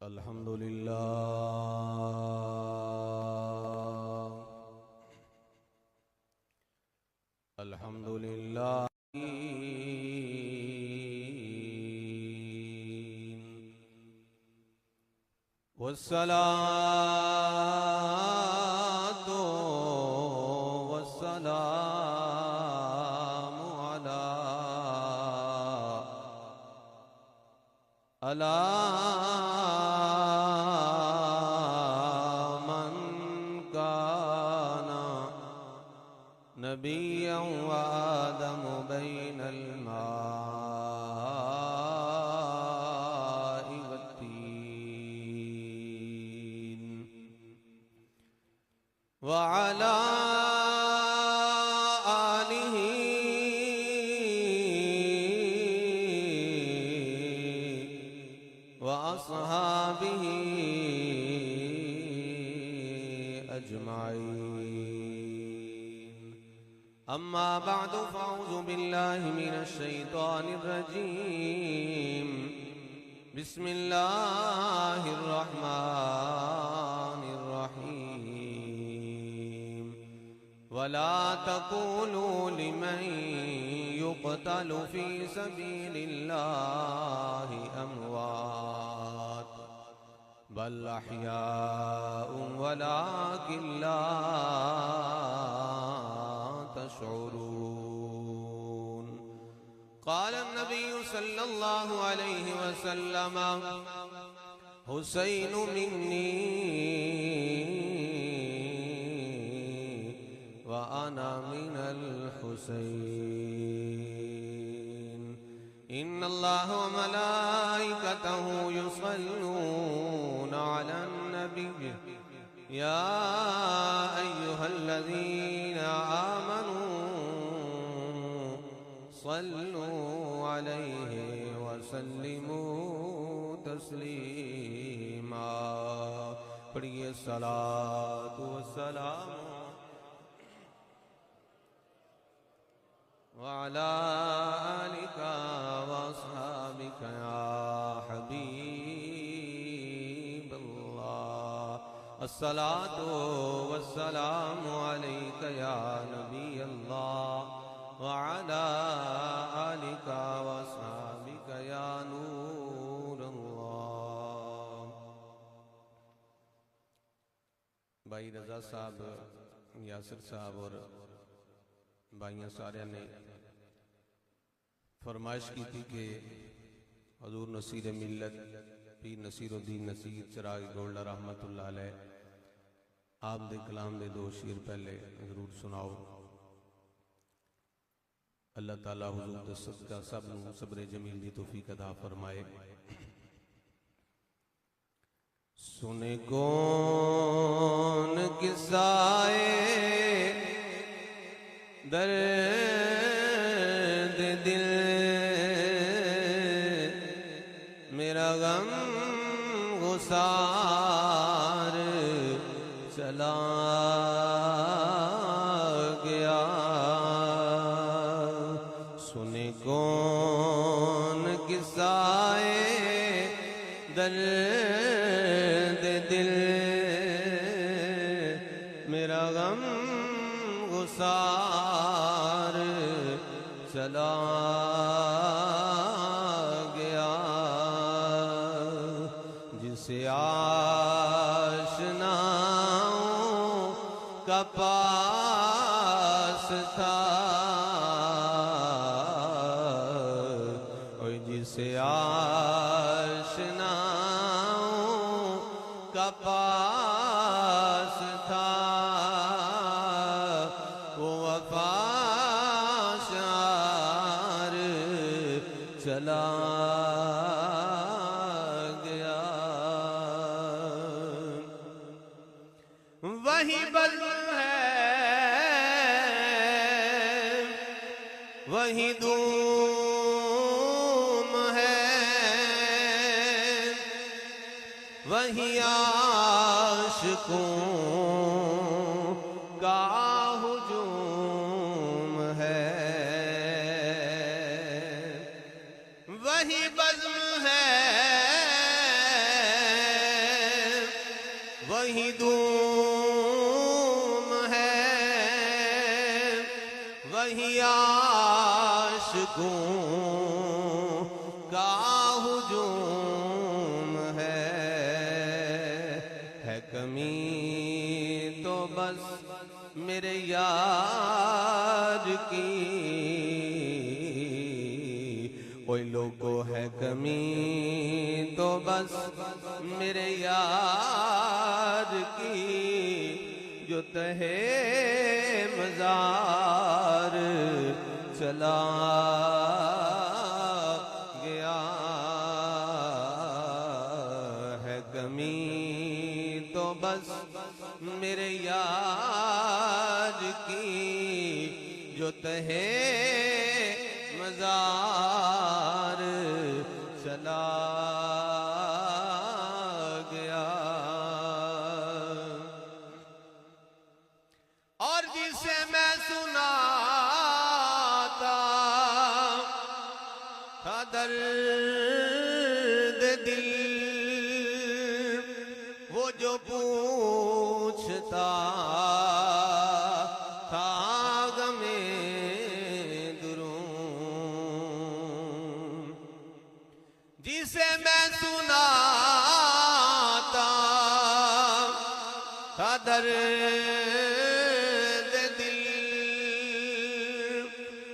الحمدللہ والصلاة والسلام على من كان نبيا وآدم بين الماء والطين وعلى آله وأصحابه أجمعين. أما بعد فأعوذ بالله من الشيطان الرجيم. بسم الله الرحمن الرحيم. ولا تقولوا لمن يقتل في سبيل الله أموات بل أحياء ولكن لا تشعرون. قال النبي صلى الله عليه وسلم حسين مني وأنا من الحسين. إن الله وملائكته يصلون على النبي يا أيها الذين آمنوا صلوا عليه وسلموا تسليما. پڑھیے الصلاة والسلام وعلى آلك وأصحابك يا حبيب الله. الصلاة والسلام عليك يا نبي الله وعلى آلك وأصحابك يا نور الله. بھائی رضا صاحب، یاسر صاحب اور بھائیاں سارے نے فرمائش کی تھی کہ حضور نصیر ملت پیر نصیر الدین نصیر چراغ گولڈا رحمت اللہ علیہ آپ دے کلام دے دو شیر پہلے ضرور سناؤ. اللہ تعالیٰ حضور دے صدقہ سب نو صبر جمیل دی توفیق عطا فرمائے. سنے کون قصائے درد دل میرا غم گسار چلا گیا. سنے کون قصائے درد دل میرا غم گسار چلا گیا. جسے آشناؤں کا پاس تھا اور جسے آشناؤں کا پاس تھا وہ وفا شار چلا گیا. وہی بزم ہے وہی دھوم ہے وہی عاشقوں کا ہجوم ہے. وہی بزم ہے وہی دوم ہے وہی عاشقوں کا ہجوم ہے کمی تو بس میرے یار کی، کوئی لوگوں ہے کمی تو بس میرے یار کی، جو تہے مزار چلا گیا ہے، کمی تو بس میرے یار کی، جو تہے مزار چلا گیا۔ اور جسے میں سناتا تھا درد دل، وہ جو پوچھتا تھا غمِ درون، جسے میں سناتا تھا درد دل،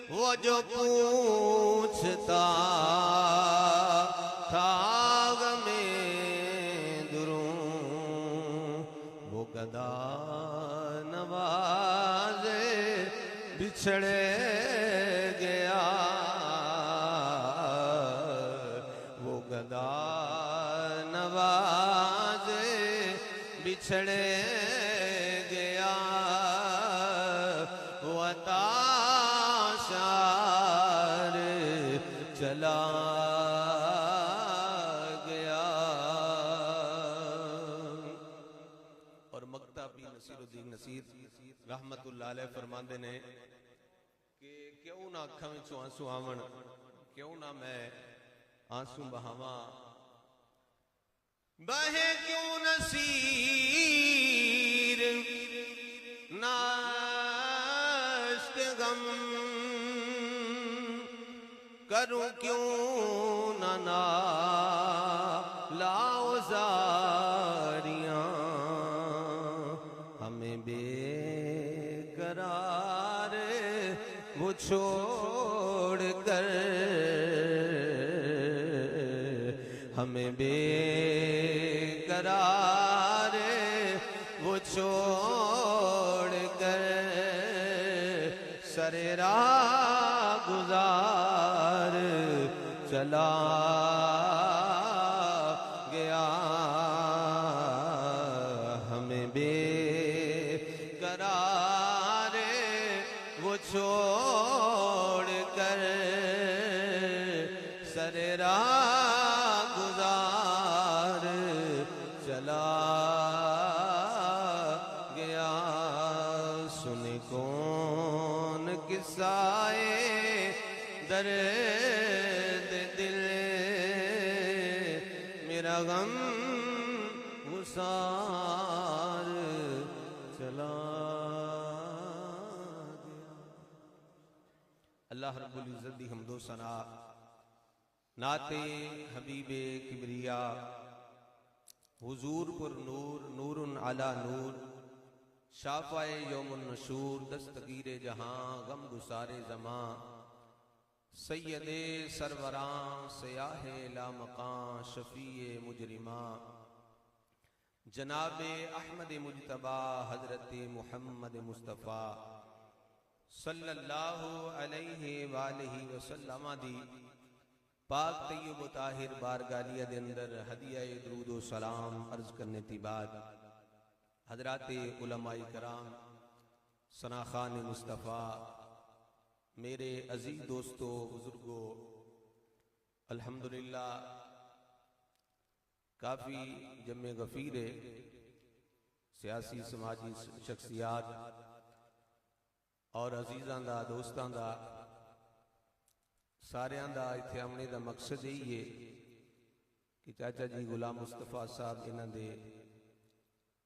وہ جو پوچھتا تھا غمِ درون، وہ گدا نوازے بچھڑے گیا، وہ گدا نوازے بچھڑے گیا، وہ عطا شار چلا گیا۔ اور مکتب نصیر الدین نصیر رحمت اللہ علیہ فرماندے نے کہ کیوں نہ اکھاں وچوں آنسو آون، کیوں نہ میں آنسو بہاواں، بہے کیوں نصیر نہ اشک غم، کروں کیوں نہ نالہ زاریاں، ہمیں بے قرار وہ چھوڑ کر، ہمیں بے قرار وہ چھوڑ کر، سر راہ گزار چلا گیا، ہمیں بے قرار وہ چھوڑ کر، سر راہ گزار چلا گیا۔ سنے کون قصائے درد دل، میرا غم گسار چلا گیا۔ اللہ رب العزت دی حمد و ثنا، نعت حبیب کبریا، حضور پر نور، نور علی نور، شافع یوم النشور، دستگیر جہاں، غم گسار زماں، سید سروراں، سیاہ لامقاں، شفیع مجرماں، جناب احمد مجتبی حضرت محمد مصطفیٰ صلی اللہ علیہ وآلہ وسلم دی پاک طیب و طاہر بارگاہ دے اندر ہدیہ درود و سلام عرض کرنے تی بعد، حضرات علماء کرام، ثناخان مصطفیٰ، میرے عزیز دوستو، بزرگو، الحمدللہ کافی جمع غفیر سیاسی سماجی شخصیات اور عزیزاں دا، دوستاں دا، ساریاں دا ایتھے آمنے دا مقصد یہی ہے کہ چاچا جی غلام مصطفیٰ صاحب انہاں دے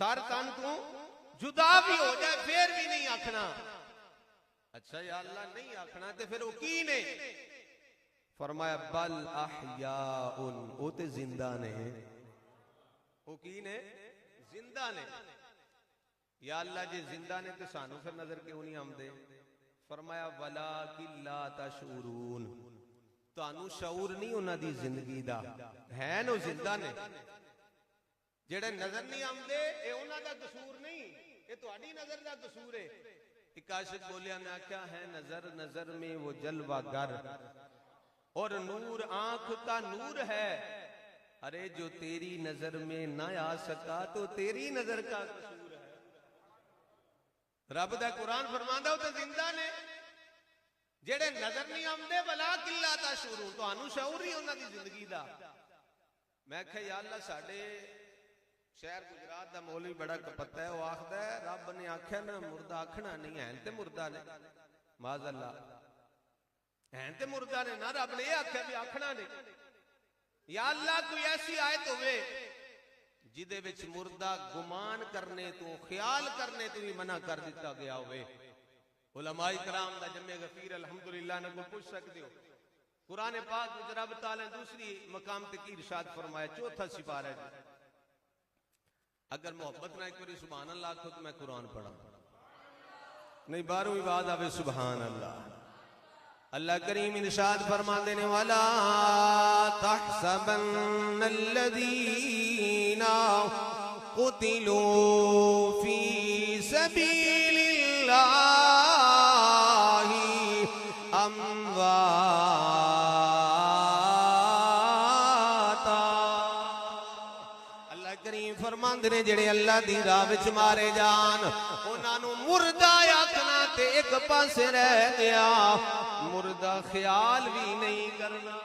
سر تن تو جدا بھی ہو جائے پھر بھی نہیں آکھنا اچھا یا اللہ نہیں آکھنا تے پھر وہ کی نے فرمایا بل احیاء او تے زندہ نے وہ کی نے زندہ نے یا اللہ جی زندہ نے تے سانو پھر نظر کیوں نہیں آمدے فرمایا ولیکن لا تشعرون تانوں شعور نہیں انہاں دی زندگی دا ہے نو زندہ نے جڑے نظر نہیں آمدے اے انہاں دا قصور نہیں اے تہاڈی نظر دا قصور ہے ایک عاشق بولیا میں کیا ہے نظر نظر میں وہ جلوہ گر اور نور آنکھ کا نور ہے ارے جو تیری نظر میں نہ آ سکا تو تیری نظر کا قصور ہے رب دا قرآن فرماندا تے زندہ نے جڑے نظر نہیں آمدے ولیکن لا تشعرون تانوں شعور نہیں انہاں دی زندگی دا میں کہا یا اللہ ساڈے شہر گجرات دا مولوی بڑا کپتا ہے وہ آخدا ہے رب نے آکھیا نا مردہ آکھنا نہیں ہے تے مردہ نے معاذ اللہ ہیں تے مردہ نے نا رب نے یہ آکھیا بھی آکھنا نہیں یا اللہ کوئی ایسی آیت ہوئے جدے وچ مردہ گمان کرنے تو خیال کرنے تو بھی منع کر دیتا گیا ہوئے علماء کرام دا جمع غفیر الحمدللہ نے کو پوچھ سکتے ہو قرآن پاک وچ رب تعالی دوسری مقام تک ارشاد فرمایا چوتھا سپارہ ہے اگر محبت نہ کوئی سبحان اللہ کو تو میں قرآن پڑھا نہیں 12ویں بعد آوے سبحان اللہ اللہ کریم ارشاد فرماندے نے وَلَا تَحْسَبَنَّ الَّذِينَ قُتِلُوا فِي سَبِيلِ اللَّهِ أَمْوَاتًا اللہ کریم فرماندے نے جڑے اللہ دی راہ وچ مارے جان انہاں نوں مردہ آکھنا تے ایک پاسے رہ گیا مردہ خیال بھی نہیں کرنا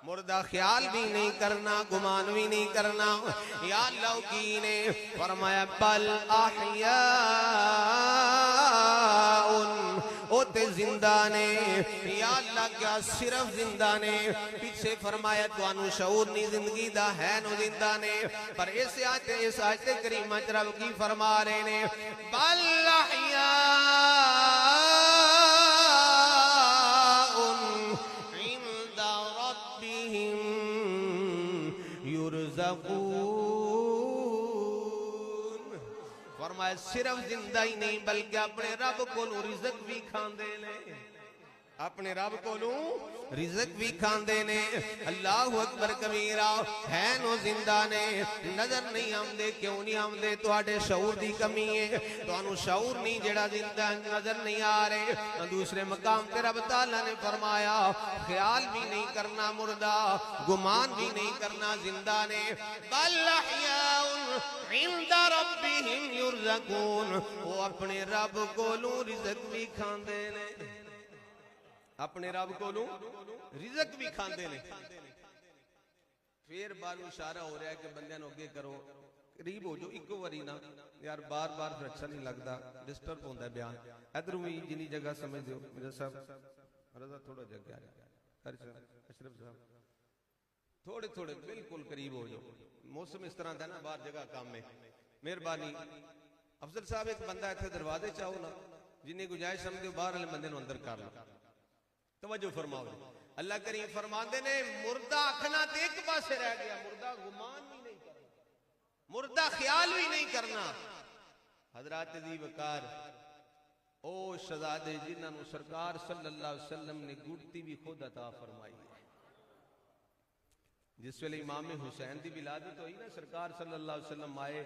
مردہ خیال بھی نہیں کرنا گمان بھی نہیں کرنا یا اللہ کی نے فرمایا بل احیاء او تے زندہ نے یا اللہ کیا صرف زندہ نے پیچھے فرمایا توانو شعور نہیں زندگی دا ہے نو زندہ نے پر اس آیت کریمہ رب کی فرما رہے نے بل احیاء فرمایا صرف زندہ ہی نہیں بلکہ اپنے رب کو رزق بھی کھاندے نے اپنے رب کو رزق بھی کھاندے نے اللہ اکبر کبیرہ ہے نو زندہ نے نظر نہیں آمدے کیوں نہیں آمدے تو آٹے شعور دی کمی ہے تو آنو شعور نہیں جڑا زندہ نظر نہیں آ رہے دوسرے مقام تے رب تعالیٰ نے فرمایا خیال بھی نہیں کرنا مردہ گمان بھی نہیں کرنا زندہ نے بل احیاء عند ربهم یرزقون وہ اپنے رب کو رزق بھی کھاندے نے اپنے رب کو رزق بھی کھاندے نے پھر بار اشارہ ہو رہا ہے کہ بندیاں نو اگے کرو قریب ہو جو ایک واری نا یار بار بار پھر اچھا نہیں لگتا ڈسٹرب ہوتا ہے بیان ادھر بھی جنی جگہ سمجھ دیو میرا صاحب رضا تھوڑا جگہ اشرف صاحب تھوڑے تھوڑے بالکل قریب ہو جو موسم اس طرح تھا نا باہر جگہ کام میں مہربانی افضل صاحب ایک بندہ ایتھے دروازے چاہو نا جنہیں گنجائش سمجھو باہر والے بندے نو اندر کر لو توجہ فرماؤ اللہ کریم فرماندے نے مردہ آکھنا تے ایک پاسے رہ گیا مردہ گمان بھی نہیں کرنا مردہ خیال بھی نہیں کرنا حضرات عزیز وقار او شہزادے جنہاں نو سرکار صلی اللہ علیہ وسلم نے گڑتی بھی خود عطا فرمائی ہے جس ویلے امام حسین دی ولادت ہوئی نا سرکار صلی اللہ علیہ وسلم آئے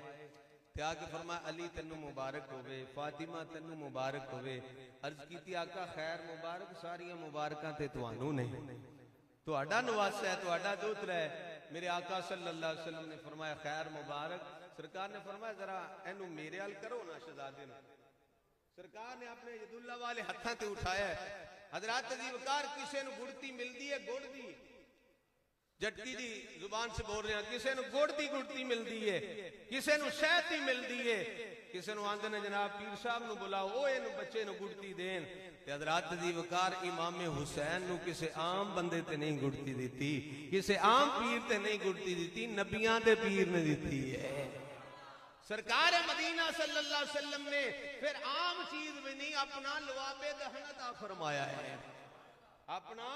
تے آکے فرمایا علی تنو مبارک ہوئے فاطمہ تنو مبارک ہوئے عرض کیتی آقا خیر مبارک ساریاں مبارکاں تے توانو نہیں تو اڈا نواسہ ہے تو اڈا دوتر ہے میرے آقا صلی اللہ علیہ وسلم نے فرمایا خیر مبارک سرکار نے فرمایا ذرا اینو میرے حال کرو نا شہزادے نے سرکار نے اپنے ید اللہ والے ہتھاں تے اٹھایا ہے حضرات عزیز وقار کسے نو گڑتی ملدی ہے گڑ دی جٹکی دی زبان سے بول رہے ہیں کسے نو گڑتی گڑتی مل دی ہے کسے نو شہتی مل دی ہے کسے نو آندے نے جناب پیر صاحب نو بلاؤ اوے نو بچے نو گڑتی دین تے حضرات دی وقار امام حسین نو کسے عام بندے تے نہیں گڑتی دیتی کسے عام پیر تے نہیں گڑتی دیتی نبیان دے پیر نے دیتی ہے سرکار مدینہ صلی اللہ علیہ وسلم نے پھر عام چیز بھی نہیں اپنا لواب دہن عطا فرمایا ہے، اپنا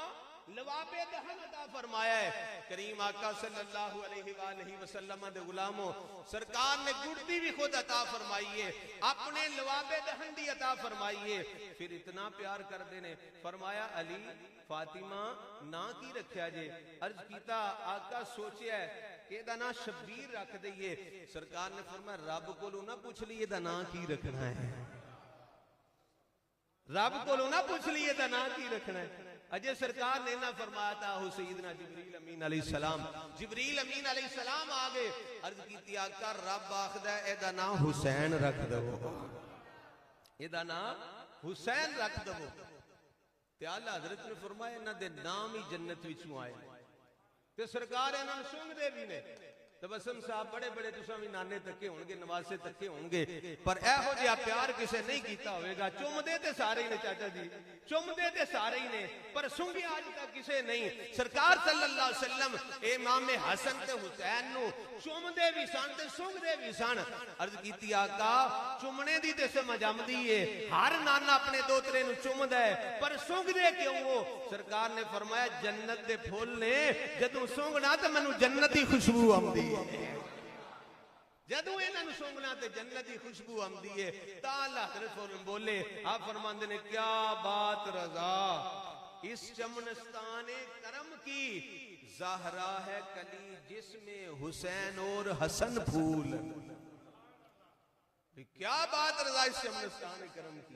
لواب دہن عطا فرمایا ہے۔ کریم آقا صلی اللہ علیہ وآلہ وسلم دے غلاموں، سرکار نے گڑتی بھی خود عطا فرمائیے، اپنے لواب دہن دی عطا فرمائیے، پھر اتنا پیار کر دینے فرمایا علی فاطمہ نا کی رکھیا جے؟ عرض کیتا آقا سوچیا ہے کہ دا نا شبیر رکھ دئیے۔ سرکار نے فرمایا رب کو لو نہ پوچھ لیے دا نا کی رکھنا ہے، رب کو لو نہ پوچھ لیے دا نا کی رکھنا ہے۔ اجے سرکار نے نہ فرمایا تھا ہو سیدنا جبریل امین علیہ السلام، جبریل امین علیہ السلام آگے عرض کیتی آقا رب آخدہ اے دا نا حسین رکھ دو، اے دا نا حسین رکھ دو۔ تے آلہ حضرت نے فرمایا انہاں دے نام ہی جنت وچوں آئے، تے سرکار انہاں سنگ دے بھی نے۔ تبسم صاحب بڑے بڑے تساں بھی نانے تکے ہونگے، نواسے تکے ہونگے، پر اے ہو جہا پیار کسے نہیں کیتا ہوئے گا۔ چم دے تے سارے ہی نے چاچا جی، چم دے تے سارے ہی نے، پر سنگی آج تک کسے نہیں۔ سرکار صلی اللہ علیہ وسلم امام حسن تے حسین نو چم دے بھی سن تے سنگ دے بھی سن۔ عرض کیتی آقا چمنے دی تے سمجھ آمدی ہے، ہر نانا اپنے دوترے نو چم دے، پر سنگ دے کیوں ہو؟ سرکار نے فرمایا جنت دے پھول نے جدوں سنگنا تے منو جنتی خوشبو آمدی ہے، جدوں انہاں نو سونگنا تے جنتی خوشبو آمدی ہے۔ تعالی حضرت بولے آپ فرماندے نے کیا بات رضا اس چمنستان کرم کی، زہرا ہے کلی جس میں حسین اور حسن پھول۔ کیا بات رضا اس چمنستان کرم کی،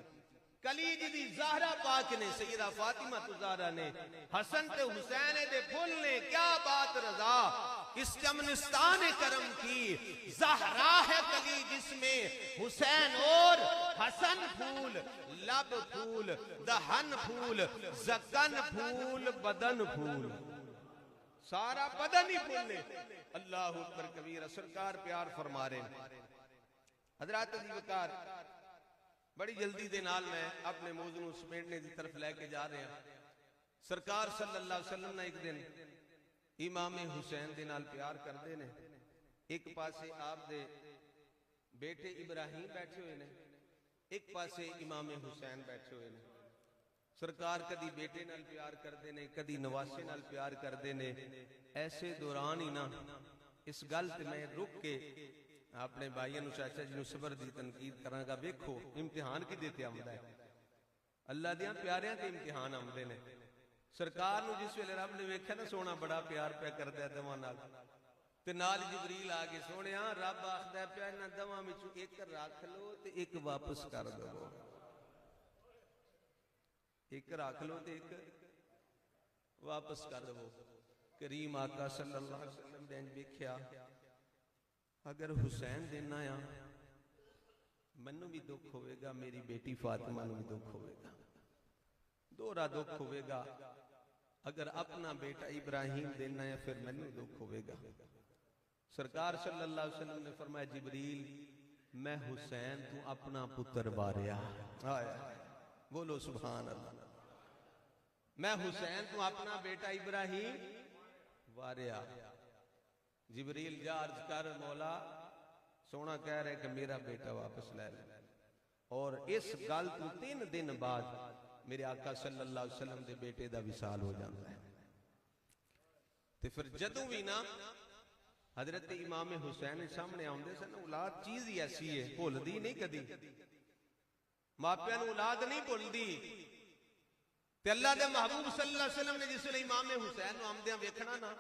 کلی جدی زہرا پاک نے سیدہ فاطمہ زہرا نے حسن تے حسین دے پھول نے، کیا بات رضا اس چمنستان کرم کی، زہرا ہے کلی جس میں حسین اور حسن پھول، لب پھول دہن پھول زکن پھول بدن پھول، سارا بدن ہی پھول ہے۔ اللہ اکبر کبیر، سرکار پیار فرما رہے ہیں۔ حضرات عزیز وقار بڑی جلدی دے نال میں اپنے موضوع نو سمیٹنے دی طرف لے کے جا رہے ہیں۔ سرکار صلی اللہ علیہ وسلم نے ایک دن امام حسین دے نال پیار کر دے نے، ایک پاسے آپ دے بیٹے ابراہیم بیٹھے ہوئے نے، ایک پاسے امام حسین بیٹھے ہوئے نے۔ سرکار کدی بیٹے نال پیار کر دے نے، کدی نواسے نال پیار کر دے نے۔ ایسے دوران ہی نا اس گل تے میں رک کے اپنے بھائیوں نو چاچا جی نو صبر دی تنقید کراں گا، ویکھو امتحان کی دیتے آمدہ ہے، اللہ دیاں پیاریاں تے امتحان آمدے نے۔ سرکار نو جس ویلے رب نے ویکھیا نا سونا بڑا پیار پیا کردا ہے دواں نال، تے نال جبریل آ کے سونیا رب آکھدا پیا انہاں دواں وچوں ایک رکھ لو تے ایک واپس کر دو، ایک رکھ لو تے ایک واپس کر دو۔ کریم آقا صلی اللہ علیہ وسلم نے ویکھیا اگر حسین دینا آیا منو بھی دکھ ہوئے گا، میری بیٹی فاطمہ نو بھی دکھ ہوئے گا، دورا دکھ ہوئے گا۔ اگر اپنا بیٹا ابراہیم دینا ہے پھر منو دکھ ہوئے گا۔ سرکار صلی اللہ علیہ وسلم نے فرمایا جبریل میں حسین تو اپنا پتر واریا، بولو سبحان اللہ، میں حسین تو اپنا بیٹا ابراہیم واریا۔ جبریل جا عرض کر مولا سونا کہہ رہے کہ میرا بیٹا واپس لے لے، اور اس گل تو 3 دن بعد میرے آقا صلی اللہ علیہ وسلم دے بیٹے دا وصال ہو جاتا ہے۔ تے پھر جدوں بھی نا حضرت امام حسین سامنے آندے سن، اولاد چیز ہی ایسی ہے بھول دی نہیں کدی، ماپیاں نو اولاد نہیں بھول دی۔ تے اللہ دے محبوب صلی اللہ علیہ وسلم نے جس ویلے امام حسین نو آمدیاں ویکھنا نا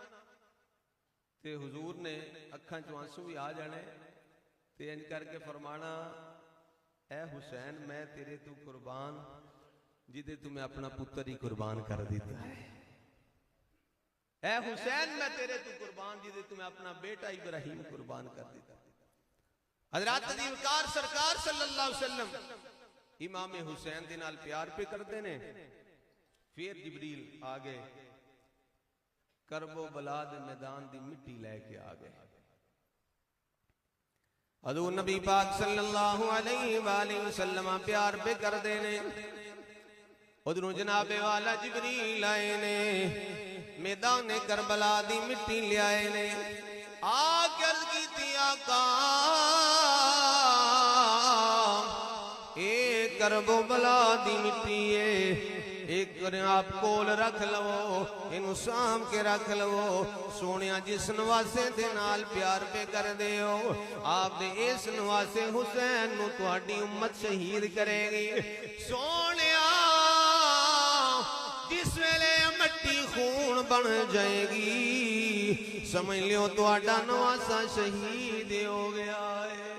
تے حضور نے اکھاں چوں آنسو بھی آ جانے تے انج کر کے فرمانا اے حسین میں تیرے تو قربان جدے تمہیں اپنا پتر ہی قربان کر دیتا ہے، اے حسین میں تیرے تو قربان جدے تمہیں اپنا بیٹا ابراہیم قربان کر دیتا ہے۔ حضرات عزیز وقار سرکار صلی اللہ علیہ وسلم امام حسین دے نال پیار پہ کرتے نے۔ پھر جبریل آگے کرب و بلا دے میدان دی مٹی لے کے آگئے، حضور نبی پاک صلی اللہ علیہ وآلہ وسلم پیار پہ کر دینے۔ ادھروں جناب والا جبریل آئے نے، میدان کربلا دی مٹی لے آئے نے، آکر کی تھی آقا کرب و بلا دی مٹی ہے ایک آپ کول رکھ لو انہوں سام کے رکھ لو سونیا جس نواسے دے نال پیار پہ کر دے ہو آپ دے اس نواسے حسین نو تہاڈی امت شہید کرے گی سونیا جس ویلے مٹی خون بن جائے گی سمجھ لیو تہاڈا نواسا شہید ہو گیا ہے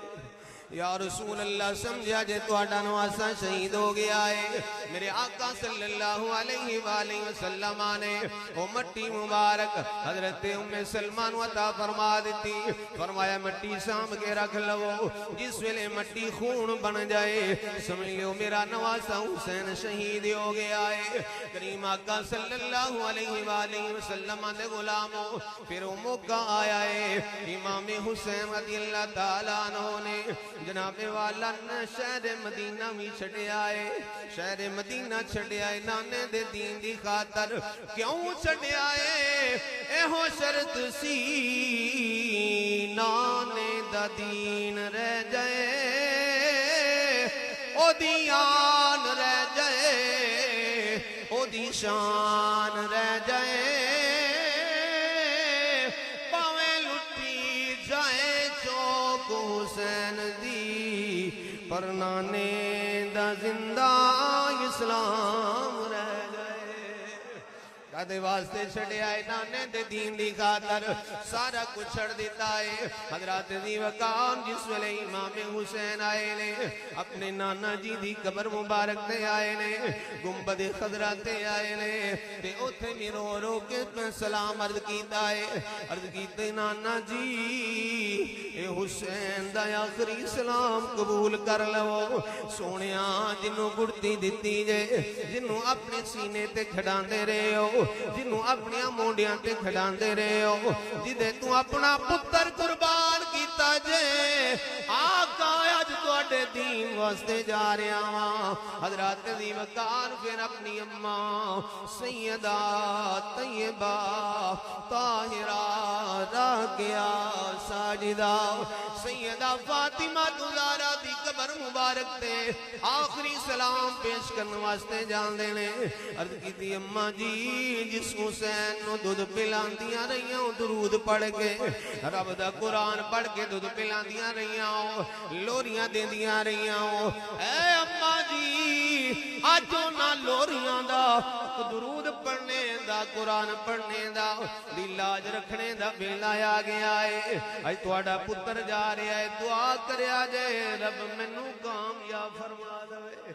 یا رسول اللہ سمجھا جے تہاڈا نواسا شہید ہو گیا ہے میرے آقا صلی اللہ علیہ وآلہ وسلم نے وہ مٹی مبارک حضرت ام سلمان عطا فرما دیتی فرمایا مٹی سام کے رکھ لو جس ویلے مٹی خون بن جائے سمجھ لیو میرا نواسا حسین شہید ہو گیا ہے کریم آقا صلی اللہ علیہ وآلہ وسلم نے غلاموں پھر وہ موقع آیا ہے امام حسین رضی اللہ تعالیٰ عنہ نے جناب والا شہر مدینہ بھی چھڑے آئے شہر مدینہ چھڑے آئے نانے دے دین دی خاطر کیوں چھڑے آئے اے ہو شرط سی نانے دا دین رہ جائے او دیان رہ جائے او دی شان رہ جائے پاویں لٹی جائے چوک حسین دی پر نانے دا زندہ اسلام رہ دے واسطے چھڑے آئے نانے دے دین دی خاطر سارا کچھ چھڑ دیتا ہے حضرات دی وقام جس ویلے امام حسین آئے نے اپنے نانا جی دی قبر مبارک تے آئے نے گنبد خضرا تے آئے نے تے اوتھے بھی رو رو کے سلام عرض کیتا ہے عرض کیتے نانا جی اے حسین دا آخری سلام قبول کر لو سونیا جنوں گڑتی دیتی جے جنوں اپنے سینے تے کھڑان دے رہے ہو جنوں اپنیاں مونڈیاں تے کھڑان دے رہے ہو جدے تو اپنا پتر قربان کیتا جے آقا آج تو اڈے دین واسطے جا رہے ہاں حضرات دی وقار پھر اپنی اماں سیدہ طیبہ طاہرہ راکیہ ساجدہ سیدہ فاطمہ زہرا دی قبر مبارک تے آخری سلام پیش کرنے واسطے جان دینے عرض کی تھی اماں جی جس حسین نو دودھ پلان دیا رہی ہوں درود پڑھ کے رب دا قرآن پڑھ کے دودھ پلان دیا رہی ہوں لوریاں دے دیا رہی ہوں اے اماں جی آجو نہ لوریاں دا درود پڑھنے دا قرآن پڑھنے دا لاج رکھنے دا بیلا آ گیا ہے آج تواڈا پتر جا رہا ہے دعا کریا جائے رب منو کامیاب فرما دے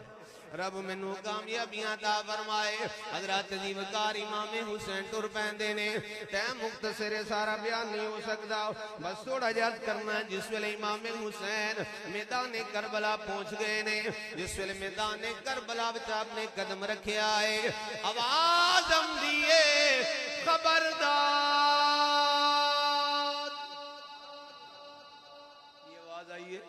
رب منو کامیابیاں عطا فرمائے حضرات دی وقار امام حسین ٹر پیندے نے ٹائم مختصر سارا بیان نہیں ہو سکتا بس تھوڑا یاد کرنا جس ویلے امام حسین میدان کربلا پہنچ گئے نے جس ویلے میدان کربلا وچ آپ نے قدم رکھیا ہے آواز ہم دیے خبردار یہ آواز آئیے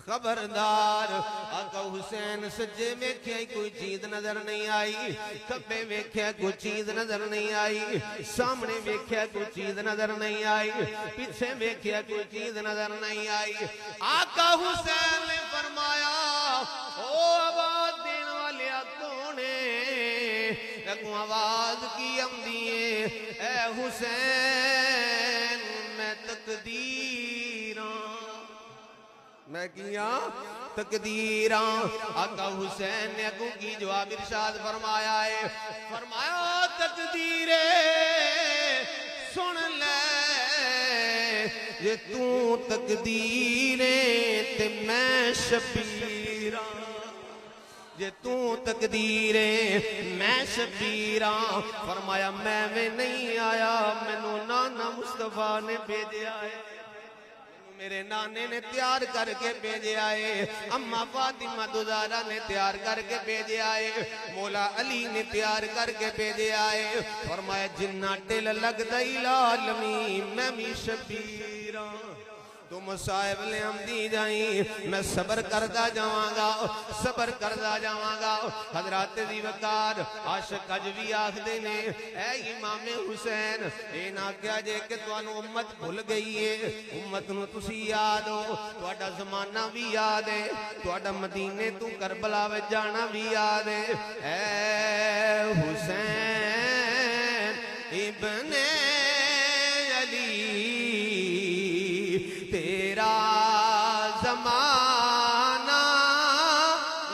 خبردار آقا حسین سجے ویکھیا کوئی چیز نظر نہیں آئی کھبے ویکھیا کوئی چیز نظر نہیں آئی سامنے ویکھیا کوئی چیز نظر نہیں آئی پیچھے ویکھیا کوئی چیز نظر نہیں آئی آقا حسین نے فرمایا او آواز دین والے کون ہے لگوں آواز کی آمدی ہے اے حسین میں تقدیراں میں کیا تقدیراں آقا حسین نے اگوں کی جواب ارشاد فرمایا ہے فرمایا تقدیرے سن لے یہ تو تقدیرے تے میں شبیراں یہ تو تقدیرے میں شبیراں فرمایا میں نہیں آیا مینوں نانا مصطفیٰ نے بھیجا ہے میرے نانے نے تیار کر کے بھیجے آئے اماں فاطمہ زہرا نے تیار کر کے بھیجے آئے مولا علی نے تیار کر کے بھیجے آئے فرمایا جنہ ٹل لگ دئی لالمی میں بھی شبیراں تو مصائب لے ہم دی جائیں میں صبر کردہ جاواں گا حضرات دی وقار عاشق اج بھی آخدے نے اے امام حسین اے نہ کیا جے کہ توانو امت بھول گئی ہے امت نو تسی یاد ہو تواڈا زمانہ بھی یاد ہے تواڈا مدینے تو کربلا وچ جانا بھی یاد ہے اے حسین ابن علی تیرا زمانہ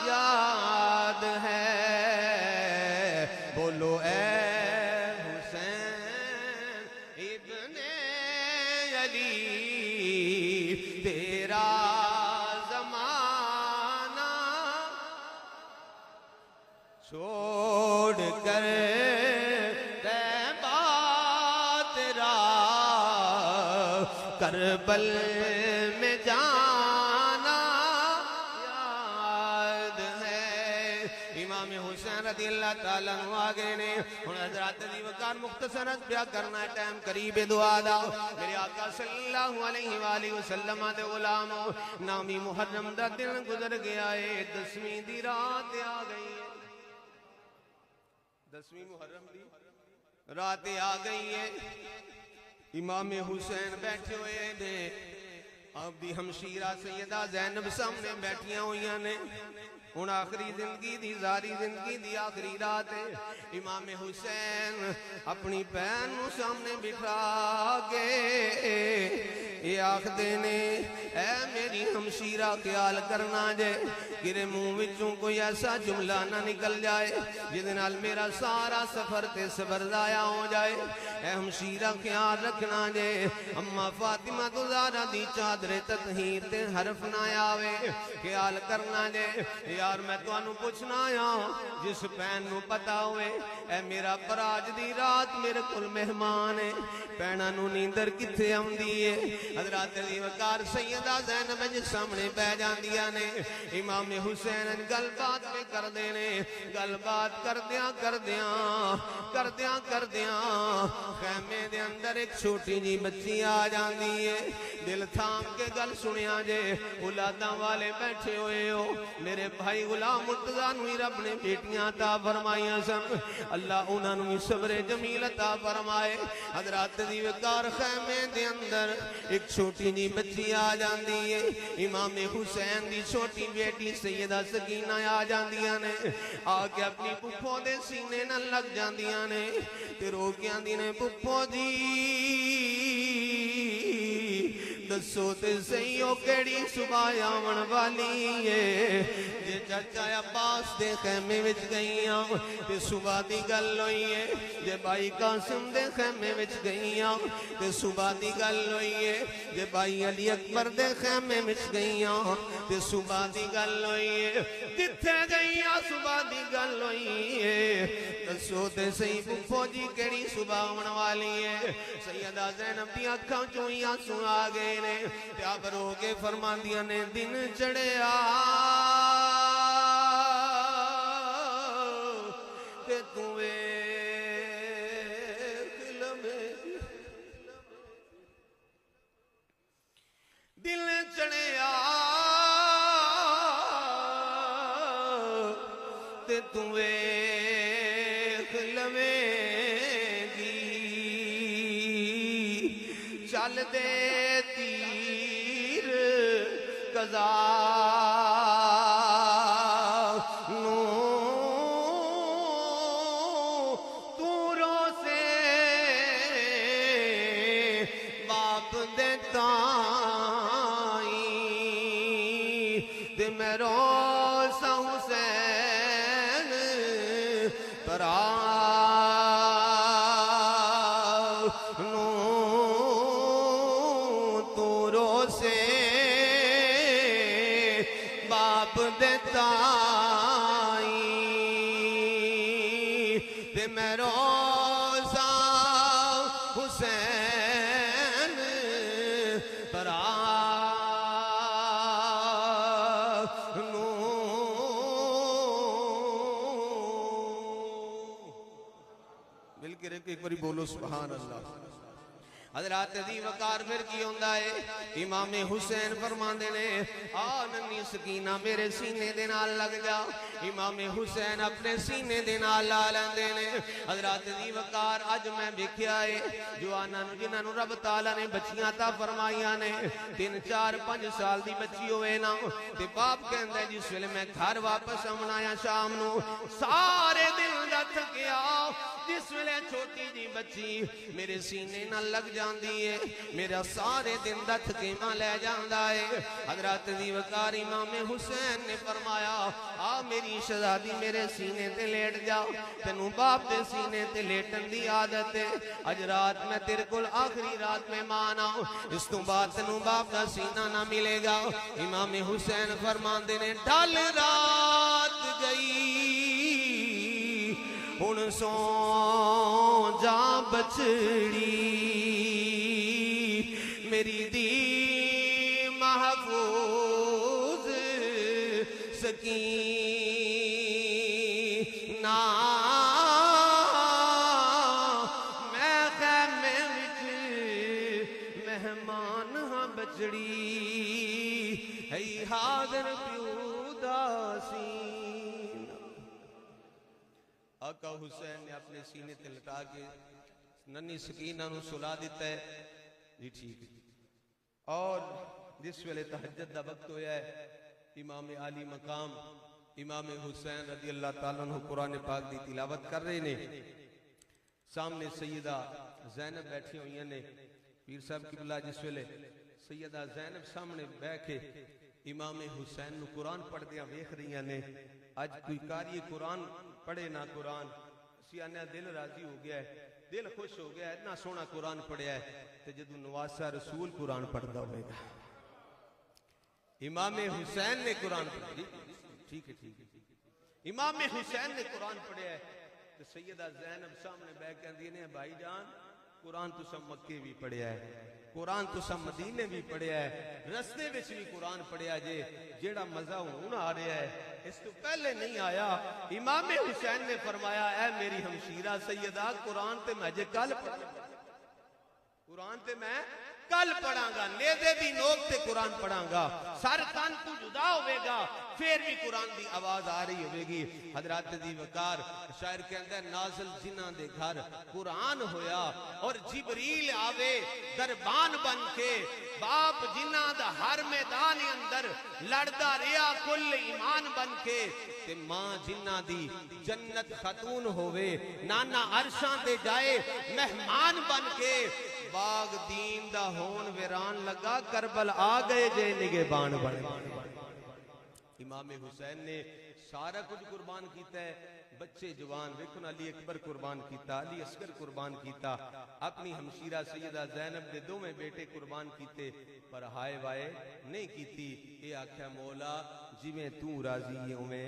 یاد ہے بولو اے حسین ابن علی تیرا زمانہ چھوڑ کر کربل میں جانا یاد ہے امام حسین رضی اللہ تعالیٰ عنہ آگے نے ہن حضرات دی وقار مختصر بیا کرنا ہے ٹائم قریب دعا دا میرے آقا صلی اللہ علیہ وآلہ وسلم دے غلاموں نامی محرم دا دن گزر گیا ہے 10ویں دی رات آ گئی ہے 10ویں محرم دی رات آ گئی ہے امام حسین بیٹھے ہوئے دے اب دی ہمشیرہ سیدہ زینب سامنے بیٹھیاں ہوئیاں نے ان آخری زندگی دی زاری زندگی دی آخری رات ہے امام حسین اپنی بہن نو سامنے بٹھا کے یہ آخ دینے اے میری ہمشیرہ خیال کرنا جے گرے منہ وچوں کوئی ایسا جملہ نہ نکل جائے جدنال میرا سارا سفر تے صبر ضائع ہو جائے اے ہمشیرہ خیال رکھنا جے اما فاطمہ تو زارہ دی چادر تطہیر تے حرف نہ آوے خیال کرنا جے یار میں تو انو پوچھنا آیا جس پین نو پتا ہوئے اے میرا پراج دی رات میرے کل مہمان ہے پینہ نو نیندر کتھے ہم دیئے حضرات علی وقار سیدہ زینب جس سامنے پہ جان دیا نے امام حسین گل بات میں کر دینے گل بات کر دیاں خیمے دے اندر ایک چھوٹی جی بچی آ جان دیئے دل تھام کے گل سنیا جے اولاداں والے بیٹھے ہوئے ہو میرے بھائی غلام مرتضیٰ نوی رب نے بیٹیاں عطا فرمائیاں سن اللہ انہاں نوی صبر جمیل عطا فرمائے حضرات دی وقار خیمے دے اندر ایک چھوٹی جی بچی آ جان دیئے امام حسین دی چھوٹی بیٹی سیدہ سکینہ آ جان دیا نے آکے اپنی پپھو دے سینے نہ لگ جان دیا نے تے روکیاں دینے پپھو جی دسو تے سیو کیڑی صبح آمن والی ہے جے چاچا عباس دے خیمے وچ گئیاں تے صبح دی گل ہوئی ہے جے بھائی قاسم دے خیمے وچ گئیاں تے صبح دی گل ہوئی ہے جے بھائی علی اکبر دے خیمے وچ گئیاں تے صبح دی گل ہوئی ہے جتھے گئیاں صبح دی گل ہوئی ہے دسو تے سی پپھو جی کیڑی صبح آمن والی ہے سیدہ زینب دی اکھاں چوئی آنسو آ گئے نے تے اب رو کے فرمان دیا نے دن چڑھیا تے توے دل چڑھیا تے توے چل دے تیر قضا نو توروں سے باپ دے تائیں تے میں روسا حسین پرا دیتا تے میں روزہ حسین پرا مل کے ایک باری بولو سبحان اللہ حضرات دی وقار پھر کی ہوندا ہے امام حسین فرماندے نے آ ننی سکینہ میرے سینے دے نال لگ جا امام حسین اپنے سینے دے نال لا لیندے نے حضرات دی وقار اج میں ویکھیا ہے جواناں نوں جنہاں نوں رب تعالی نے بچیاں عطا فرمائیاں نے 3 4 5 سال دی بچی ہوئے نا تے باپ کہندا جس ویلے میں گھر واپس آونا یا شام نوں سارے دل دا تھکیا جس ویلے چھوٹی جی بچی میرے سینے نہ لگ جاندی ہے میرا سارے دن دا تھکیواں لے جاندا ہے حضرت دی وقار امام حسین نے فرمایا آ میری شہزادی میرے سینے تے لیٹ جا تینوں باپ دے سینے تے لیٹن دی عادت ہے اج رات میں تیرے کول آخری رات مہمان آؤں اس تو بعد تینوں باپ دا سینہ نہ ملے گا امام حسین فرماندے نے ڈھل رات گئی ہن سو جا بچڑی میری دی محفوظ سکینہ میں خیمے وچ مہمان ہاں بچڑی ہے حاضر پیو دا سینہ آقا حسین نے اپنے سینے تے لٹا کے ننی سکینہ نو سلا دیتا ہے جی ٹھیک اور جس ویلے تہجد دا وقت ہویا ہے امام عالی مقام امام حسین رضی اللہ تعالیٰ عنہ قرآن پاک دی تلاوت کر رہے نے سامنے سیدہ زینب بیٹھی ہوئی نے پیر صاحب قبلہ جس ویلے سیدہ زینب سامنے بیٹھے امام حسین نو قرآن پڑھ دیا ویکھ رہی نے آج کوئی قاری قرآن پڑھے نہ قرآن سیانے دل راضی ہو گیا ہے دل خوش ہو گیا ہے اتنا سونا قرآن پڑھیا ہے تے جدو نواسا رسول قرآن پڑھدا ہوئے گا امام حسین نے قرآن پڑھا ٹھیک ہے امام حسین نے قرآن پڑھیا ہے تو سیدہ زینب سامنے بیٹھ کے کہندی نے بھائی جان قرآن تو سب مکے بھی پڑھیا ہے قرآن تو سب مدینے بھی پڑھیا ہے رستے وچ بھی قرآن پڑھیا جے جیڑا مزہ ہون آ رہا ہے اس تو پہلے نہیں آیا امام حسین نے فرمایا اے میری ہمشیرہ سیدہ قرآن تے میں جے کل قرآن تے میں کل پڑھاں گا نیدے بھی نوک تے قرآن پڑھاں گا سر کان تو جدا ہوئے گا پھر بھی قرآن دی آواز آ رہی ہوئے گی حضرات دی وقار شاعر کے اندر نازل جنہ دے گھر قرآن ہویا اور جبریل آوے دربان بن کے باپ جنہ دا ہر میدان اندر لڑدا ریا کل ایمان بن کے تے ماں جنہ دی جنت خاتون ہوئے نانا عرشاں دے جائے مہمان بن کے باغ دین دا ہون ویران لگا کربل آ گئے جے نگے بان بن امام حسین نے سارا کچھ قربان کیتا ہے بچے جوان ویکھن علی اکبر قربان کیتا علی اصغر قربان کیتا اپنی ہمشیرہ سیدہ زینب دے دو میں بیٹے قربان کیتے پر ہائے وائے نہیں کیتی اے آکھیا مولا جویں تو راضی ہے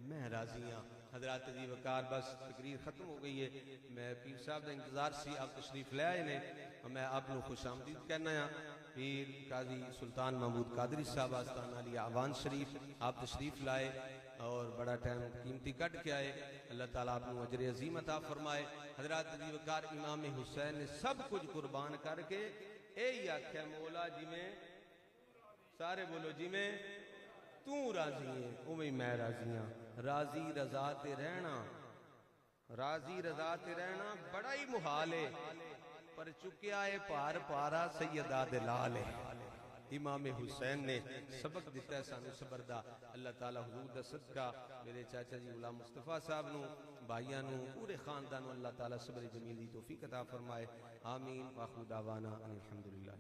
میں راضی ہاں حضرات دی وقار بس تقریر ختم ہو گئی ہے میں پیر صاحب دا انتظار سی آپ تشریف لے آئے نے میں آپ کو خوش آمدید کہنا ہے پیر قاضی سلطان محمود قادری صاحب آستانہ علی آوان شریف آپ تشریف لائے اور بڑا ٹائم قیمتی کٹ کے آئے اللہ تعالیٰ آپ کو اجر عظیم عطا فرمائے حضرات دی وقار امام حسین نے سب کچھ قربان کر کے اے یا کہ مولا جی میں سارے بولو جی میں تو راضی ہے اویں میں راضی ہاں راضی رضا تے رہنا راضی رضا تے رہنا بڑا ہی محال ہے پر چکیا ہے پار پارا سیدہ دلال ہے امام حسین نے سبق دیتا ہے سانو صبر دا اللہ تعالی حضور دا صدقہ میرے چاچا جی غلام مصطفیٰ صاحب نو بھائیاں نو پورے خاندان اللہ تعالی صبر جمیل دی توفیق عطا فرمائے آمین واخر دعوانا الحمدللہ